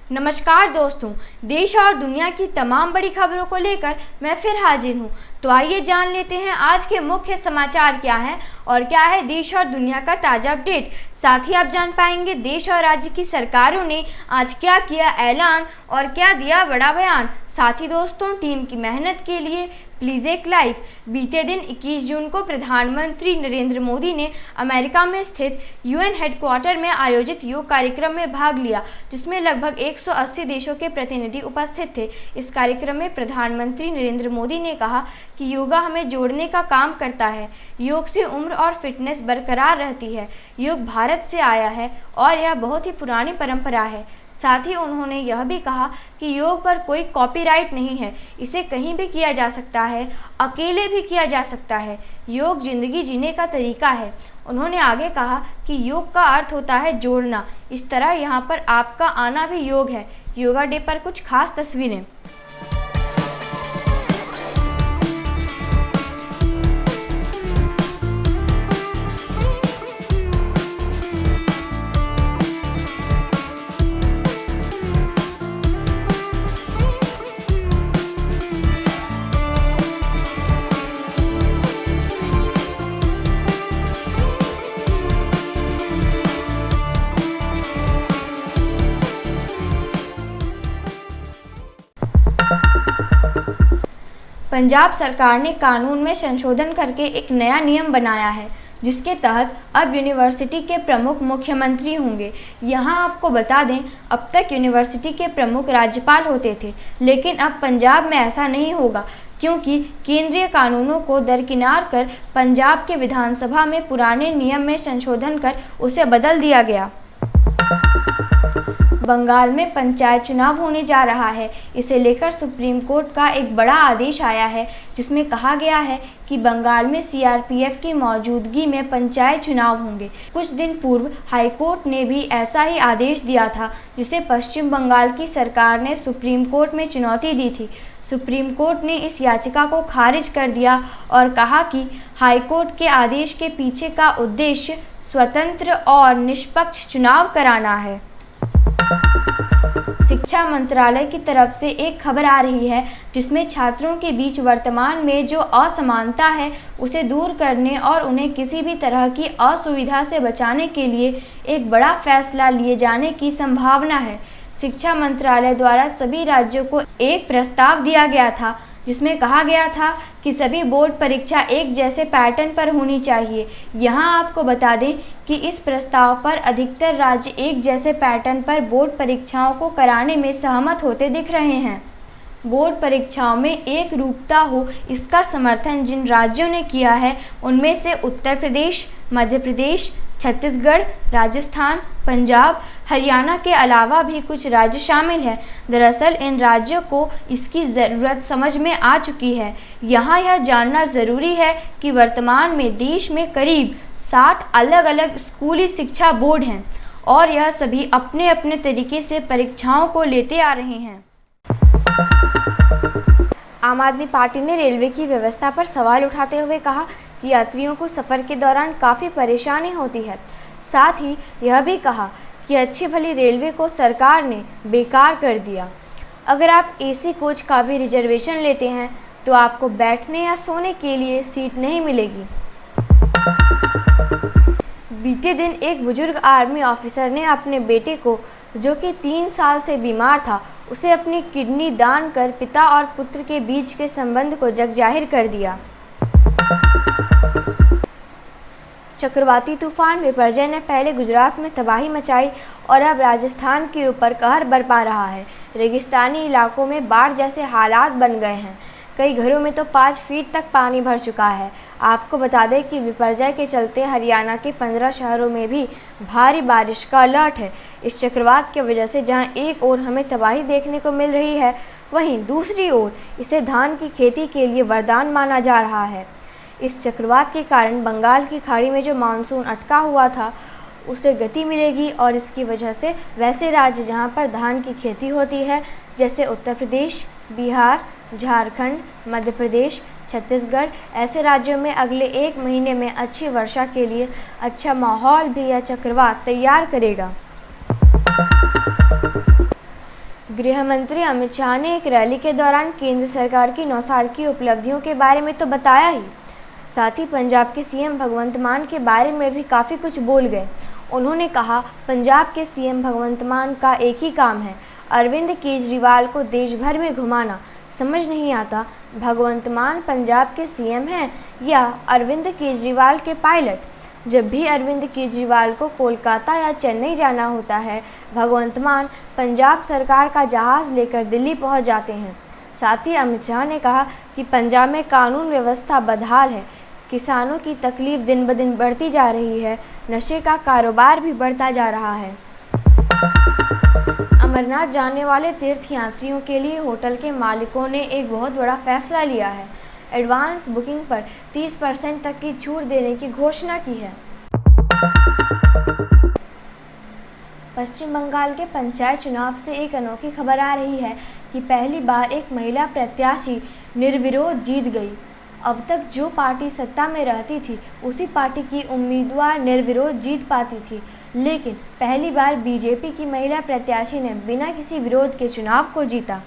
नमस्कार दोस्तों, देश और दुनिया की तमाम बड़ी खबरों को लेकर मैं फिर हाजिर हूं। तो आइए जान लेते हैं आज के मुख्य समाचार क्या हैं और क्या है देश और दुनिया का ताज़ा अपडेट। साथ ही आप जान पाएंगे देश और राज्य की सरकारों ने आज क्या किया ऐलान और क्या दिया बड़ा बयान। साथ ही दोस्तों, टीम की मेहनत के लिए प्लीज़ एक लाइक। बीते दिन 21 जून को प्रधानमंत्री नरेंद्र मोदी ने अमेरिका में स्थित यूएन हेडक्वार्टर में आयोजित योग कार्यक्रम में भाग लिया, जिसमें लगभग 180 देशों के प्रतिनिधि उपस्थित थे। इस कार्यक्रम में प्रधानमंत्री नरेंद्र मोदी ने कहा कि योगा हमें जोड़ने का काम करता है। योग से उम्र और फिटनेस बरकरार रहती है। योग भारत से आया है और यह बहुत ही पुरानी परंपरा है। साथ ही उन्होंने यह भी कहा कि योग पर कोई कॉपीराइट नहीं है, इसे कहीं भी किया जा सकता है, अकेले भी किया जा सकता है। योग जिंदगी जीने का तरीका है। उन्होंने आगे कहा कि योग का अर्थ होता है जोड़ना। इस तरह यहाँ पर आपका आना भी योग है। योगा डे पर कुछ खास तस्वीरें। पंजाब सरकार ने कानून में संशोधन करके एक नया नियम बनाया है, जिसके तहत अब यूनिवर्सिटी के प्रमुख मुख्यमंत्री होंगे। यहाँ आपको बता दें, अब तक यूनिवर्सिटी के प्रमुख राज्यपाल होते थे, लेकिन अब पंजाब में ऐसा नहीं होगा, क्योंकि केंद्रीय कानूनों को दरकिनार कर पंजाब के विधानसभा में पुराने नियम में संशोधन कर उसे बदल दिया गया। बंगाल में पंचायत चुनाव होने जा रहा है। इसे लेकर सुप्रीम कोर्ट का एक बड़ा आदेश आया है, जिसमें कहा गया है कि बंगाल में सीआरपीएफ की मौजूदगी में पंचायत चुनाव होंगे। कुछ दिन पूर्व हाईकोर्ट ने भी ऐसा ही आदेश दिया था, जिसे पश्चिम बंगाल की सरकार ने सुप्रीम कोर्ट में चुनौती दी थी। सुप्रीम कोर्ट ने इस याचिका को खारिज कर दिया और कहा कि हाईकोर्ट के आदेश के पीछे का उद्देश्य स्वतंत्र और निष्पक्ष चुनाव कराना है। शिक्षा मंत्रालय की तरफ से एक खबर आ रही है, जिसमें छात्रों के बीच वर्तमान में जो असमानता है उसे दूर करने और उन्हें किसी भी तरह की असुविधा से बचाने के लिए एक बड़ा फैसला लिए जाने की संभावना है। शिक्षा मंत्रालय द्वारा सभी राज्यों को एक प्रस्ताव दिया गया था, जिसमें कहा गया था कि सभी बोर्ड परीक्षा एक जैसे पैटर्न पर होनी चाहिए। यहाँ आपको बता दें कि इस प्रस्ताव पर अधिकतर राज्य एक जैसे पैटर्न पर बोर्ड परीक्षाओं को कराने में सहमत होते दिख रहे हैं। बोर्ड परीक्षाओं में एक रूपता हो, इसका समर्थन जिन राज्यों ने किया है उनमें से उत्तर प्रदेश, मध्य प्रदेश, छत्तीसगढ़, राजस्थान, पंजाब, हरियाणा के अलावा भी कुछ राज्य शामिल हैं। दरअसल इन राज्यों को इसकी ज़रूरत समझ में आ चुकी है। यहाँ यह जानना ज़रूरी है कि वर्तमान में देश में करीब 60 अलग अलग स्कूली शिक्षा बोर्ड हैं और यह सभी अपने अपने तरीके से परीक्षाओं को लेते आ रहे हैं। आम आदमी पार्टी ने रेलवे की व्यवस्था पर सवाल उठाते हुए कहा कि यात्रियों को सफ़र के दौरान काफ़ी परेशानी होती है। साथ ही यह भी कहा कि अच्छी भली रेलवे को सरकार ने बेकार कर दिया। अगर आप एसी कोच का भी रिजर्वेशन लेते हैं तो आपको बैठने या सोने के लिए सीट नहीं मिलेगी। बीते दिन एक बुजुर्ग आर्मी ऑफिसर ने अपने बेटे को, जो कि 3 साल से बीमार था, उसे अपनी किडनी दान कर पिता और पुत्र के बीच के संबंध को जगजाहिर कर दिया। चक्रवाती तूफान बिपरजॉय ने पहले गुजरात में तबाही मचाई और अब राजस्थान के ऊपर कहर बरपा रहा है। रेगिस्तानी इलाकों में बाढ़ जैसे हालात बन गए हैं। कई घरों में तो 5 फीट तक पानी भर चुका है। आपको बता दें कि बिपरजॉय के चलते हरियाणा के 15 शहरों में भी भारी बारिश का अलर्ट है। इस चक्रवात की वजह से जहां एक ओर हमें तबाही देखने को मिल रही है, वहीं दूसरी ओर इसे धान की खेती के लिए वरदान माना जा रहा है। इस चक्रवात के कारण बंगाल की खाड़ी में जो मानसून अटका हुआ था उसे गति मिलेगी और इसकी वजह से वैसे राज्य जहां पर धान की खेती होती है, जैसे उत्तर प्रदेश, बिहार, झारखंड, मध्य प्रदेश, छत्तीसगढ़, ऐसे राज्यों में अगले 1 महीने में अच्छी वर्षा के लिए अच्छा माहौल भी यह चक्रवात तैयार करेगा। गृह मंत्री अमित शाह ने एक रैली के दौरान केंद्र सरकार की 9 साल की उपलब्धियों के बारे में तो बताया ही, साथ ही पंजाब के सीएम भगवंत मान के बारे में भी काफ़ी कुछ बोल गए। उन्होंने कहा, पंजाब के सीएम भगवंत मान का एक ही काम है, अरविंद केजरीवाल को देश भर में घुमाना। समझ नहीं आता, भगवंत मान पंजाब के सीएम हैं या अरविंद केजरीवाल के पायलट। जब भी अरविंद केजरीवाल को कोलकाता या चेन्नई जाना होता है, भगवंत मान पंजाब सरकार का जहाज़ लेकर दिल्ली पहुंच जाते हैं। साथ ही अमित शाह ने कहा कि पंजाब में कानून व्यवस्था बदहाल है, किसानों की तकलीफ दिन ब दिन बढ़ती जा रही है, नशे का कारोबार भी बढ़ता जा रहा है। अमरनाथ जाने वाले तीर्थयात्रियों के लिए होटल के मालिकों ने एक बहुत बड़ा फैसला लिया है। एडवांस बुकिंग पर 30% तक की छूट देने की घोषणा की है। पश्चिम बंगाल के पंचायत चुनाव से एक अनोखी खबर आ रही है कि पहली बार एक महिला प्रत्याशी निर्विरोध जीत गई। अब तक जो पार्टी सत्ता में रहती थी, उसी पार्टी की उम्मीदवार निर्विरोध जीत पाती थी, लेकिन पहली बार बीजेपी की महिला प्रत्याशी ने बिना किसी विरोध के चुनाव को जीता।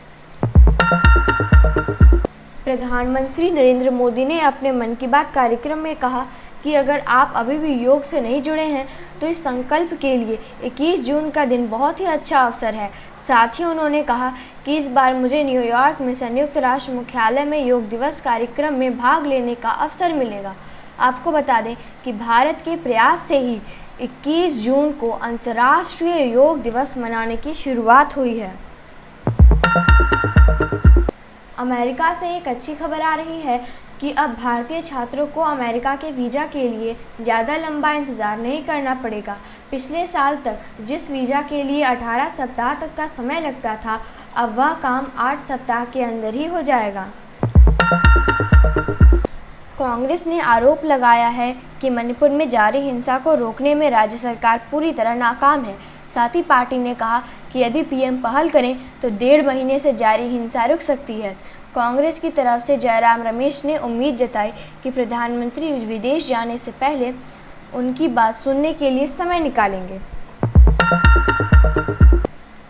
प्रधानमंत्री नरेंद्र मोदी ने अपने मन की बात कार्यक्रम में कहा कि अगर आप अभी भी योग से नहीं जुड़े हैं तो इस संकल्प के लिए 21 जून का दिन बहुत ही अच्छा अवसर है। साथ ही उन्होंने कहा कि इस बार मुझे न्यूयॉर्क में संयुक्त राष्ट्र मुख्यालय में योग दिवस कार्यक्रम में भाग लेने का अवसर मिलेगा। आपको बता दें कि भारत के प्रयास से ही 21 जून को अंतर्राष्ट्रीय योग दिवस मनाने की शुरुआत हुई है। अमेरिका से एक अच्छी खबर आ रही है कि अब भारतीय छात्रों को अमेरिका के वीज़ा के लिए ज़्यादा लंबा इंतज़ार नहीं करना पड़ेगा। पिछले साल तक जिस वीज़ा के लिए 18 सप्ताह तक का समय लगता था, अब वह काम 8 सप्ताह के अंदर ही हो जाएगा। कांग्रेस ने आरोप लगाया है कि मणिपुर में जारी हिंसा को रोकने में राज्य सरकार पूरी तरह नाकाम है। साथ ही पार्टी ने कहा कि यदि पीएम पहल करें तो 1.5 महीने से जारी हिंसा रुक सकती है। कांग्रेस की तरफ से जयराम रमेश ने उम्मीद जताई कि प्रधानमंत्री विदेश जाने से पहले उनकी बात सुनने के लिए समय निकालेंगे।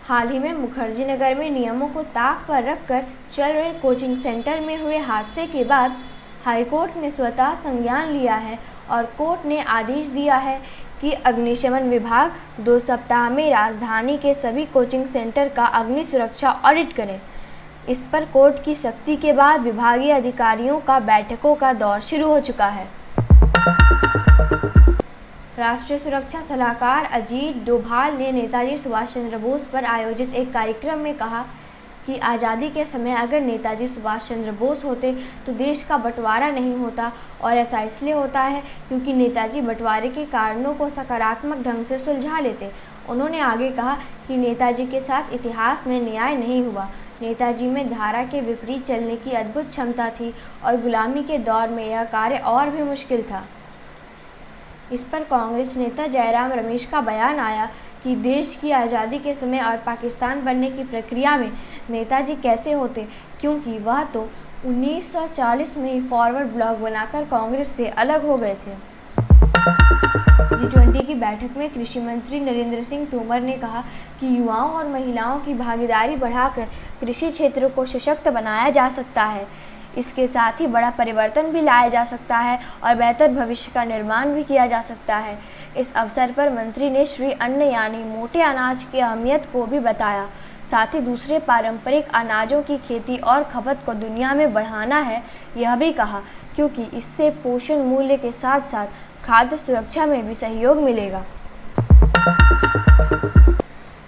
हाल ही में मुखर्जी नगर में नियमों को ताक पर रखकर चल रहे कोचिंग सेंटर में हुए हादसे के बाद हाईकोर्ट ने स्वतः संज्ञान लिया है और कोर्ट ने आदेश दिया है कि अग्निशमन विभाग 2 सप्ताह में राजधानी के सभी कोचिंग सेंटर का अग्नि सुरक्षा ऑडिट करें। इस पर कोर्ट की सख्ती के बाद विभागीय अधिकारियों का बैठकों का दौर शुरू हो चुका है। राष्ट्रीय सुरक्षा सलाहकार अजीत डोभाल ने नेताजी सुभाष चंद्र बोस पर आयोजित एक कार्यक्रम में कहा कि आज़ादी के समय अगर नेताजी सुभाष चंद्र बोस होते तो देश का बंटवारा नहीं होता, और ऐसा इसलिए होता है क्योंकि नेताजी बंटवारे के कारणों को सकारात्मक ढंग से सुलझा लेते। उन्होंने आगे कहा कि नेताजी के साथ इतिहास में न्याय नहीं हुआ। नेताजी में धारा के विपरीत चलने की अद्भुत क्षमता थी और गुलामी के दौर में यह कार्य और भी मुश्किल था। इस पर कांग्रेस नेता जयराम रमेश का बयान आया कि देश की आज़ादी के समय और पाकिस्तान बनने की प्रक्रिया में नेताजी कैसे होते, क्योंकि वह तो 1940 में ही फॉरवर्ड ब्लॉक बनाकर कांग्रेस से अलग हो गए थे। G20 की बैठक में कृषि मंत्री नरेंद्र सिंह तोमर ने कहा कि युवाओं और महिलाओं की भागीदारी बढ़ाकर कृषि क्षेत्र को सशक्त बनाया जा सकता है। इसके साथ ही बड़ा परिवर्तन भी लाया जा सकता है और बेहतर भविष्य का निर्माण भी किया जा सकता है। इस अवसर पर मंत्री ने श्री अन्न यानी मोटे अनाज की अहमियत को भी बताया। साथ ही दूसरे पारंपरिक अनाजों की खेती और खपत को दुनिया में बढ़ाना है, यह भी कहा, क्योंकि इससे पोषण मूल्य के साथ साथ खाद्य सुरक्षा में भी सहयोग मिलेगा।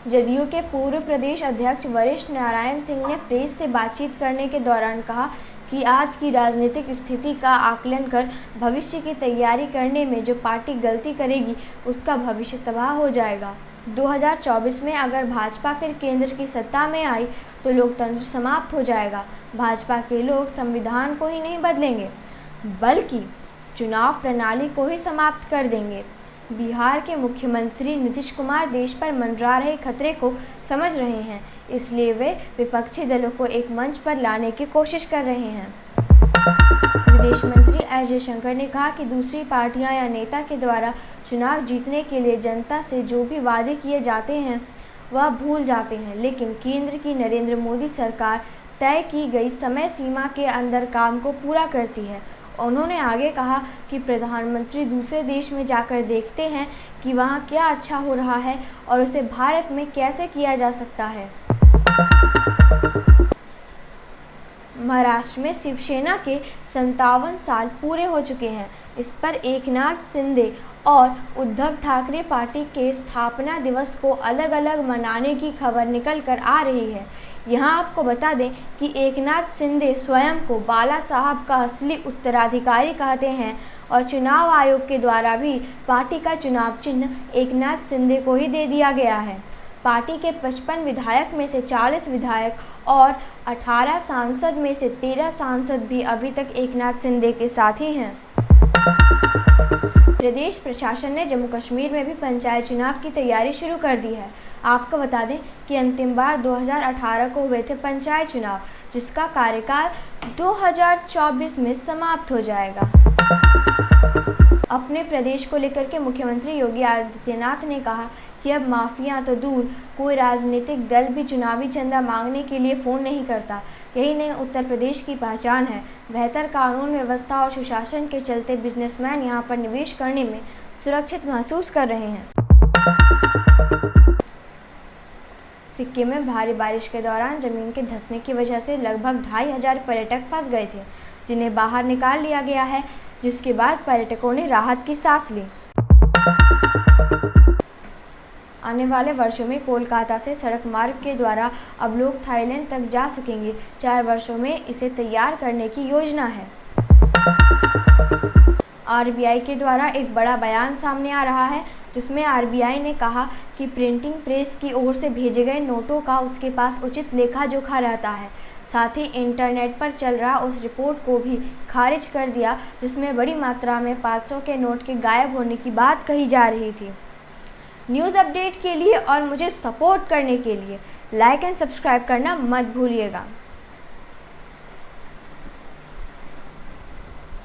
जदयू के पूर्व प्रदेश अध्यक्ष वरिष्ठ नारायण सिंह ने प्रेस से बातचीत करने के दौरान कहा कि आज की राजनीतिक स्थिति का आकलन कर भविष्य की तैयारी करने में जो पार्टी गलती करेगी उसका भविष्य तबाह हो जाएगा। 2024 में अगर भाजपा फिर केंद्र की सत्ता में आई तो लोकतंत्र समाप्त हो जाएगा। भाजपा के लोग संविधान को ही नहीं बदलेंगे बल्कि चुनाव प्रणाली को ही समाप्त कर देंगे। बिहार के मुख्यमंत्री नीतीश कुमार देश पर मंडरा रहे खतरे को समझ रहे हैं, इसलिए वे विपक्षी दलों को एक मंच पर लाने की कोशिश कर रहे हैं। विदेश मंत्री एस जयशंकर ने कहा कि दूसरी पार्टियां या नेता के द्वारा चुनाव जीतने के लिए जनता से जो भी वादे किए जाते हैं वह भूल जाते हैं, लेकिन केंद्र की नरेंद्र मोदी सरकार तय की गई समय सीमा के अंदर काम को पूरा करती है। उन्होंने आगे कहा कि प्रधानमंत्री दूसरे देश में जाकर देखते हैं कि वहाँ क्या अच्छा हो रहा है और उसे भारत में कैसे किया जा सकता है। महाराष्ट्र में शिवसेना के 57 साल पूरे हो चुके हैं। इस पर एकनाथ शिंदे और उद्धव ठाकरे पार्टी के स्थापना दिवस को अलग अलग मनाने की खबर निकल कर आ रही है। यहाँ आपको बता दें कि एकनाथ शिंदे स्वयं को बाला साहब का असली उत्तराधिकारी कहते हैं और चुनाव आयोग के द्वारा भी पार्टी का चुनाव चिन्ह एकनाथ शिंदे को ही दे दिया गया है। पार्टी के 55 विधायक में से 40 विधायक और 18 सांसद में से 13 सांसद भी अभी तक एकनाथ शिंदे के साथ ही हैं। प्रदेश प्रशासन ने जम्मू कश्मीर में भी पंचायत चुनाव की तैयारी शुरू कर दी है। आपको बता दें कि अंतिम बार 2018 को हुए थे पंचायत चुनाव, जिसका कार्यकाल 2024 में समाप्त हो जाएगा। अपने प्रदेश को लेकर के मुख्यमंत्री योगी आदित्यनाथ ने कहा कि अब माफिया तो दूर, कोई राजनीतिक दल भी चुनावी चंदा मांगने के लिए फ़ोन नहीं करता। यही नहीं उत्तर प्रदेश की पहचान है। बेहतर कानून व्यवस्था और सुशासन के चलते बिजनेसमैन यहां पर निवेश करने में सुरक्षित महसूस कर रहे हैं। सिक्किम में भारी बारिश के दौरान जमीन के धंसने की वजह से लगभग 2500 पर्यटक फंस गए थे, जिन्हें बाहर निकाल लिया गया है, जिसके बाद पर्यटकों ने राहत की सांस ली। आने वाले वर्षों में कोलकाता से सड़क मार्ग के द्वारा अब लोग थाईलैंड तक जा सकेंगे। 4 वर्षों में इसे तैयार करने की योजना है। आरबीआई के द्वारा एक बड़ा बयान सामने आ रहा है, जिसमें आरबीआई ने कहा कि प्रिंटिंग प्रेस की ओर से भेजे गए नोटों का उसके पास उचित लेखा जोखा रहता है। साथ ही इंटरनेट पर चल रहा उस रिपोर्ट को भी खारिज कर दिया, जिसमें बड़ी मात्रा में 500 के नोट के गायब होने की बात कही जा रही थी। न्यूज़ अपडेट के लिए और मुझे सपोर्ट करने के लिए लाइक एंड सब्सक्राइब करना मत भूलिएगा।